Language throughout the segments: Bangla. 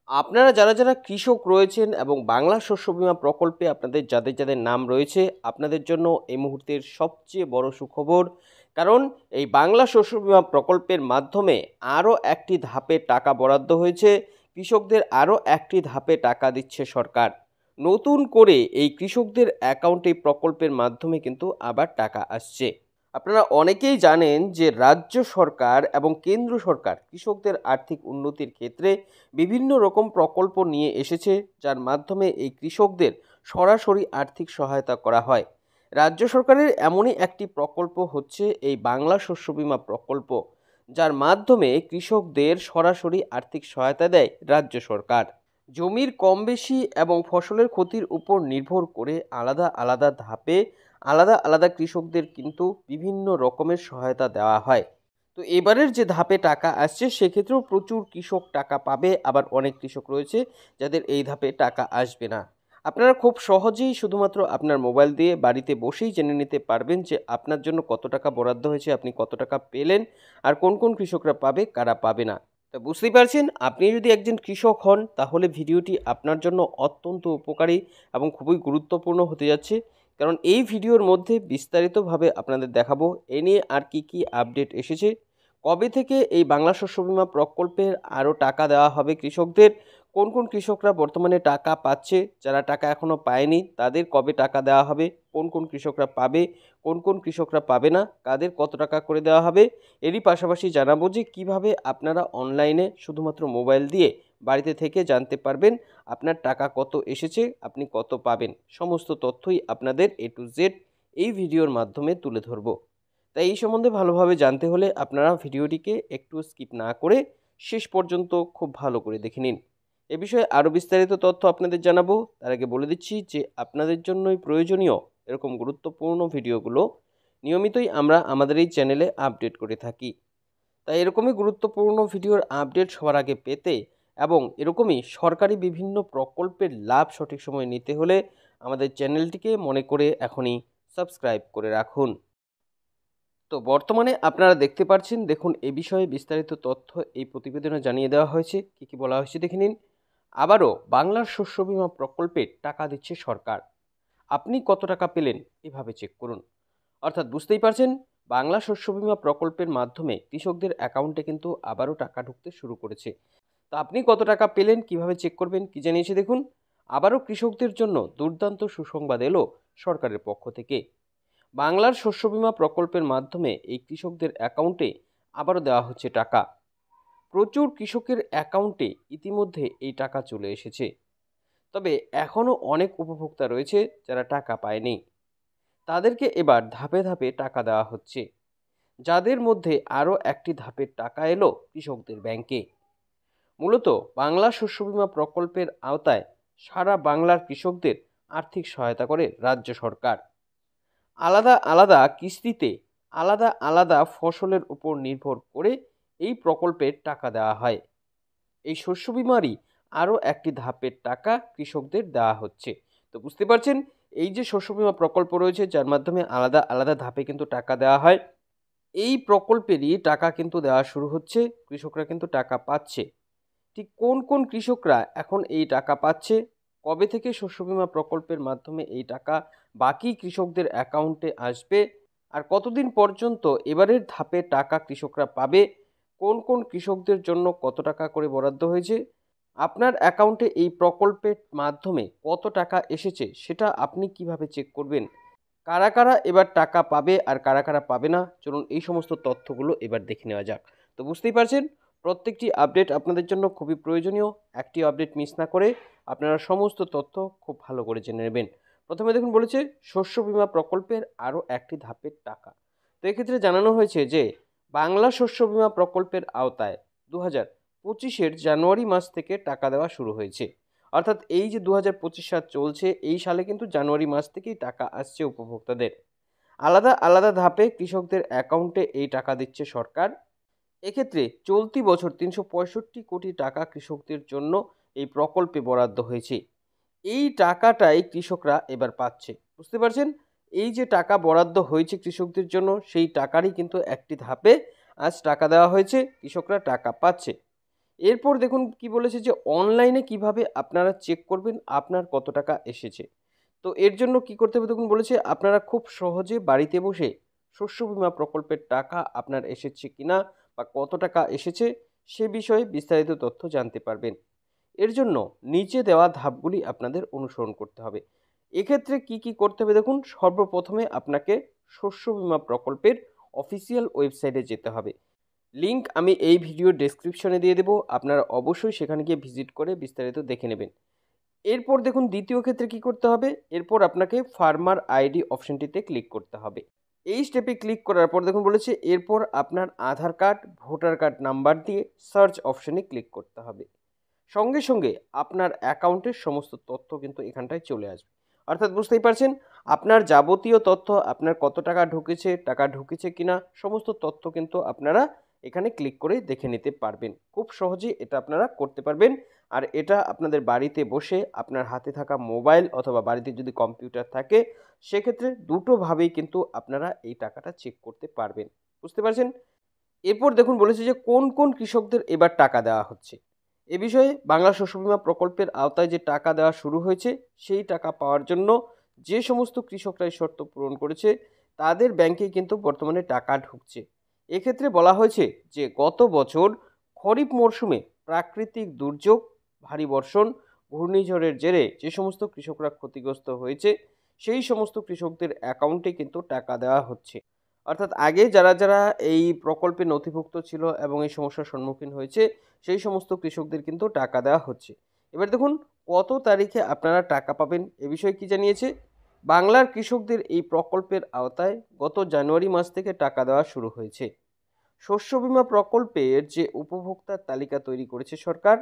আপনারা যারা কৃষক রয়েছেন এবং বাংলা শস্য বীমা প্রকল্পে আপনাদের যাদের নাম রয়েছে, আপনাদের জন্য এই মুহূর্তের সবচেয়ে বড় সুখবর। কারণ এই বাংলা শস্য বীমা প্রকল্পের মাধ্যমে আরও একটি ধাপে টাকা বরাদ্দ হয়েছে। কৃষকদের আরও একটি ধাপে টাকা দিচ্ছে সরকার। নতুন করে এই কৃষকদের অ্যাকাউন্টে প্রকল্পের মাধ্যমে কিন্তু আবার টাকা আসছে। আপনারা অনেকেই জানেন যে রাজ্য সরকার এবং কেন্দ্র সরকার কৃষকদের আর্থিক উন্নতির ক্ষেত্রে বিভিন্ন রকম প্রকল্প নিয়ে এসেছে, যার মাধ্যমে এই কৃষকদের সরাসরি আর্থিক সহায়তা করা হয়। রাজ্য সরকারের এমনই একটি প্রকল্প হচ্ছে এই বাংলা শস্য বীমা প্রকল্প, যার মাধ্যমে কৃষকদের সরাসরি আর্থিক সহায়তা দেয় রাজ্য সরকার। জমির কম বেশি এবং ফসলের ক্ষতির উপর নির্ভর করে আলাদা আলাদা ধাপে আলাদা আলাদা কৃষকদের কিন্তু বিভিন্ন রকমের সহায়তা দেওয়া হয়। তো এবারের যে ধাপে টাকা আসছে সেক্ষেত্রেও প্রচুর কৃষক টাকা পাবে, আবার অনেক কৃষক রয়েছে যাদের এই ধাপে টাকা আসবে না। আপনারা খুব সহজেই শুধুমাত্র আপনার মোবাইল দিয়ে বাড়িতে বসেই জেনে নিতে পারবেন যে আপনার জন্য কত টাকা বরাদ্দ হয়েছে, আপনি কত টাকা পেলেন, আর কোন কোন কৃষকরা পাবে, কারা পাবে না। তা বুঝতেই পারছেন, আপনি যদি একজন কৃষক হন তাহলে ভিডিওটি আপনার জন্য অত্যন্ত উপকারী এবং খুবই গুরুত্বপূর্ণ হতে যাচ্ছে। কারণ এই ভিডিওর মধ্যে বিস্তারিতভাবে আপনাদের দেখাবো এ নিয়ে আর কি আপডেট এসেছে, কবে থেকে এই বাংলা শস্য বীমা প্রকল্পের আরও টাকা দেওয়া হবে কৃষকদের, কোন কোন কৃষকরা বর্তমানে টাকা পাচ্ছে, যারা টাকা এখনও পায়নি তাদের কবে টাকা দেওয়া হবে, কোন কোন কৃষকরা পাবে, কোন কোন কৃষকরা পাবে না, কাদের কত টাকা করে দেওয়া হবে। এরই পাশাপাশি জানাবো যে কীভাবে আপনারা অনলাইনে শুধুমাত্র মোবাইল দিয়ে বাড়িতে থেকে জানতে পারবেন আপনার টাকা কত এসেছে, আপনি কত পাবেন। সমস্ত তথ্যই আপনাদের A to Z এই ভিডিওর মাধ্যমে তুলে ধরব। তাই এই সম্বন্ধে ভালোভাবে জানতে হলে আপনারা ভিডিওটিকে একটু স্কিপ না করে শেষ পর্যন্ত খুব ভালো করে দেখে নিন। এ বিষয়ে আরও বিস্তারিত তথ্য আপনাদের জানাবো, তার আগে বলে দিচ্ছি যে আপনাদের জন্যই প্রয়োজনীয় এরকম গুরুত্বপূর্ণ ভিডিওগুলো নিয়মিতই আমরা আমাদের এই চ্যানেলে আপডেট করে থাকি। তাই এরকমই গুরুত্বপূর্ণ ভিডিওর আপডেট সবার আগে পেতে এবং এরকমই সরকারি বিভিন্ন প্রকল্পের লাভ সঠিক সময়ে নিতে হলে আমাদের চ্যানেলটিকে মনে করে এখনই সাবস্ক্রাইব করে রাখুন। তো বর্তমানে আপনারা দেখতে পাচ্ছেন, দেখুন এ বিষয়ে বিস্তারিত তথ্য এই প্রতিবেদনে জানিয়ে দেওয়া হয়েছে। কি বলা হয়েছে দেখে নিন। আবারও বাংলার শস্য বীমা প্রকল্পে টাকা দিচ্ছে সরকার। আপনি কত টাকা পেলেন এভাবে চেক করুন। অর্থাৎ বুঝতেই পারছেন, বাংলা শস্য বীমা প্রকল্পের মাধ্যমে কৃষকদের অ্যাকাউন্টে কিন্তু আবারও টাকা ঢুকতে শুরু করেছে। তো আপনি কত টাকা পেলেন কিভাবে চেক করবেন, কি জানিয়েছে দেখুন। আবারও কৃষকদের জন্য দুর্দান্ত সুসংবাদ এলো সরকারের পক্ষ থেকে। বাংলার শস্য বীমা প্রকল্পের মাধ্যমে এই কৃষকদের অ্যাকাউন্টে আবারও দেওয়া হচ্ছে টাকা। প্রচুর কৃষকের অ্যাকাউন্টে ইতিমধ্যে এই টাকা চলে এসেছে। তবে এখনও অনেক উপভোক্তা রয়েছে যারা টাকা পায়নি। তাদেরকে এবার ধাপে ধাপে টাকা দেওয়া হচ্ছে, যাদের মধ্যে আরও একটি ধাপের টাকা এলো কৃষকদের ব্যাংকে। মূলত বাংলা শস্য বীমা প্রকল্পের আওতায় সারা বাংলার কৃষকদের আর্থিক সহায়তা করে রাজ্য সরকার। আলাদা আলাদা কিস্তিতে আলাদা আলাদা ফসলের উপর নির্ভর করে এই প্রকল্পের টাকা দেওয়া হয়। এই শস্য বীমারই আরও একটি ধাপের টাকা কৃষকদের দেওয়া হচ্ছে। তো বুঝতে পারছেন, এই যে শস্য বীমা প্রকল্প রয়েছে যার মাধ্যমে আলাদা আলাদা ধাপে কিন্তু টাকা দেওয়া হয়, এই প্রকল্পেরই টাকা কিন্তু দেওয়া শুরু হচ্ছে, কৃষকরা কিন্তু টাকা পাচ্ছে। ঠিক কোন কোন কৃষকরা এখন এই টাকা পাচ্ছে, কবে থেকে শস্য বীমা প্রকল্পের মাধ্যমে এই টাকা বাকি কৃষকদের অ্যাকাউন্টে আসবে, আর কতদিন পর্যন্ত এবারের ধাপে টাকা কৃষকরা পাবে, কোন কোন কৃষকদের জন্য কত টাকা করে বরাদ্দ হয়েছে, আপনার অ্যাকাউন্টে এই প্রকল্পের মাধ্যমে কত টাকা এসেছে সেটা আপনি কিভাবে চেক করবেন, কারা কারা এবার টাকা পাবে আর কারা কারা পাবে না, চলুন এই সমস্ত তথ্যগুলো এবার দেখে নেওয়া যাক। তো বুঝতেই পারছেন, প্রত্যেকটি আপডেট আপনাদের জন্য খুবই প্রয়োজনীয়। একটি আপডেট মিস না করে আপনারা সমস্ত তথ্য খুব ভালো করে জেনে নেবেন। প্রথমে দেখুন বলেছে শস্য বীমা প্রকল্পের আরও একটি ধাপের টাকা। তো এক্ষেত্রে জানানো হয়েছে যে বাংলা শস্য বীমা প্রকল্পের আওতায় 2025-এর জানুয়ারি মাস থেকে টাকা দেওয়া শুরু হয়েছে। অর্থাৎ এই যে 2025 সাল চলছে, এই সালে কিন্তু জানুয়ারি মাস থেকেই টাকা আসছে উপভোক্তাদের। আলাদা আলাদা ধাপে কৃষকদের অ্যাকাউন্টে এই টাকা দিচ্ছে সরকার। এক্ষেত্রে চলতি বছর 365 কোটি টাকা কৃষকদের জন্য এই প্রকল্পে বরাদ্দ হয়েছে। এই টাকাটাই কৃষকরা এবার পাচ্ছে। বুঝতে পারছেন, এই যে টাকা বরাদ্দ হয়েছে কৃষকদের জন্য সেই টাকারই কিন্তু একটি ধাপে আজ টাকা দেওয়া হয়েছে, কৃষকরা টাকা পাচ্ছে। এরপর দেখুন কি বলেছে যে অনলাইনে কিভাবে আপনারা চেক করবেন আপনার কত টাকা এসেছে। তো এর জন্য কি করতে হবে দেখুন বলেছে আপনারা খুব সহজে বাড়িতে বসে শস্য বীমা প্রকল্পের টাকা আপনার এসেছে কিনা বা কত টাকা এসেছে সে বিষয়ে বিস্তারিত তথ্য জানতে পারবেন। এর জন্য নিচে দেওয়া ধাপগুলি আপনাদের অনুসরণ করতে হবে। এক্ষেত্রে কি কি করতে হবে দেখুন, সর্বপ্রথমে আপনাকে শস্য বীমা প্রকল্পের অফিসিয়াল ওয়েবসাইটে যেতে হবে। লিংক আমি এই ভিডিও ডেসক্রিপশনে দিয়ে দেবো, আপনারা অবশ্যই সেখানে গিয়ে ভিজিট করে বিস্তারিত দেখে নেবেন। এরপর দেখুন দ্বিতীয় ক্ষেত্রে কি করতে হবে, এরপর আপনাকে ফার্মার আইডি অপশনটিতে ক্লিক করতে হবে। এই স্টেপে ক্লিক করার পর দেখুন বলেছে এরপর আপনার আধার কার্ড ভোটার কার্ড নাম্বার দিয়ে সার্চ অপশনে ক্লিক করতে হবে। সঙ্গে সঙ্গে আপনার অ্যাকাউন্টের সমস্ত তথ্য কিন্তু এখানটায় চলে আসবে। অর্থাৎ বুঝতেই পারছেন আপনার যাবতীয় তথ্য, আপনার কত টাকা ঢুকেছে কিনা সমস্ত তথ্য কিন্তু আপনারা এখানে ক্লিক করে দেখে নিতে পারবেন। খুব সহজেই এটা আপনারা করতে পারবেন। আর এটা আপনাদের বাড়িতে বসে আপনার হাতে থাকা মোবাইল অথবা বাড়িতে যদি কম্পিউটার থাকে সেক্ষেত্রে দুটোভাবেই কিন্তু আপনারা এই টাকাটা চেক করতে পারবেন। বুঝতে পারছেন? এরপর দেখুন বলেছে যে কোন কোন কৃষকদের এবার টাকা দেওয়া হচ্ছে। এ বিষয়ে বাংলা শস্য বীমা প্রকল্পের আওতায় যে টাকা দেওয়া শুরু হয়েছে সেই টাকা পাওয়ার জন্য যে সমস্ত কৃষকরা এই শর্ত পূরণ করেছে তাদের ব্যাংকে কিন্তু বর্তমানে টাকা ঢুকছে। এক্ষেত্রে বলা হয়েছে যে গত বছর খরিফ মরশুমে প্রাকৃতিক দুর্যোগ, ভারী বর্ষণ, ঘূর্ণিঝড়ের জেরে যে সমস্ত কৃষকরা ক্ষতিগ্রস্ত হয়েছে সেই সমস্ত কৃষকদের অ্যাকাউন্টে কিন্তু টাকা দেওয়া হচ্ছে। অর্থাৎ আগে যারা যারা এই প্রকল্পে নথিভুক্ত ছিল এবং এই সমস্যার সম্মুখীন হয়েছে সেই সমস্ত কৃষকদের কিন্তু টাকা দেওয়া হচ্ছে। এবার দেখুন কত তারিখে আপনারা টাকা পাবেন এ বিষয়ে কি জানিয়েছে। বাংলার কৃষকদের এই প্রকল্পের আওতায় গত জানুয়ারি মাস থেকে টাকা দেওয়া শুরু হয়েছে। শস্য বীমা প্রকল্পের যে উপভোক্তার তালিকা তৈরি করেছে সরকার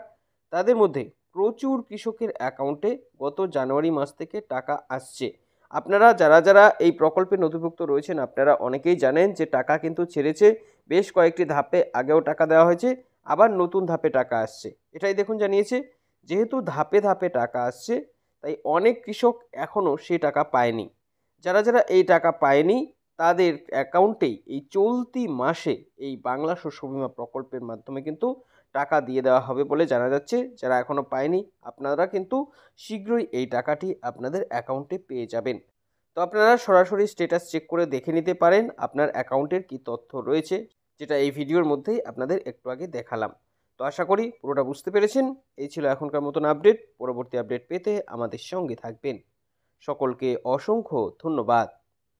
তাদের মধ্যে প্রচুর কৃষকের অ্যাকাউন্টে গত জানুয়ারি মাস থেকে টাকা আসছে। আপনারা যারা যারা এই প্রকল্পে নথিভুক্ত রয়েছেন আপনারা অনেকেই জানেন যে টাকা কিন্তু ছেড়েছে, বেশ কয়েকটি ধাপে আগেও টাকা দেওয়া হয়েছে, আবার নতুন ধাপে টাকা আসছে। এটাই দেখুন জানিয়েছে যেহেতু ধাপে ধাপে টাকা আসছে তাই অনেক কৃষক এখনও সে টাকা পায়নি। যারা যারা এই টাকা পায়নি তাদের অ্যাকাউন্টেই এই চলতি মাসে এই বাংলা শস্য বীমা প্রকল্পের মাধ্যমে কিন্তু টাকা দিয়ে দেওয়া হবে বলে জানা যাচ্ছে। যারা এখনও পায়নি আপনারা কিন্তু শীঘ্রই এই টাকাটি আপনাদের অ্যাকাউন্টে পেয়ে যাবেন। তো আপনারা সরাসরি স্ট্যাটাস চেক করে দেখে নিতে পারেন আপনার অ্যাকাউন্টের কী তথ্য রয়েছে, যেটা এই ভিডিওর মধ্যেই আপনাদের একটু আগে দেখালাম। তো আশা করি পুরোটা বুঝতে পেরেছেন। এই ছিল এখনকার মতন আপডেট। পরবর্তী আপডেট পেতে আমাদের সঙ্গে থাকবেন। সকলকে অসংখ্য ধন্যবাদ।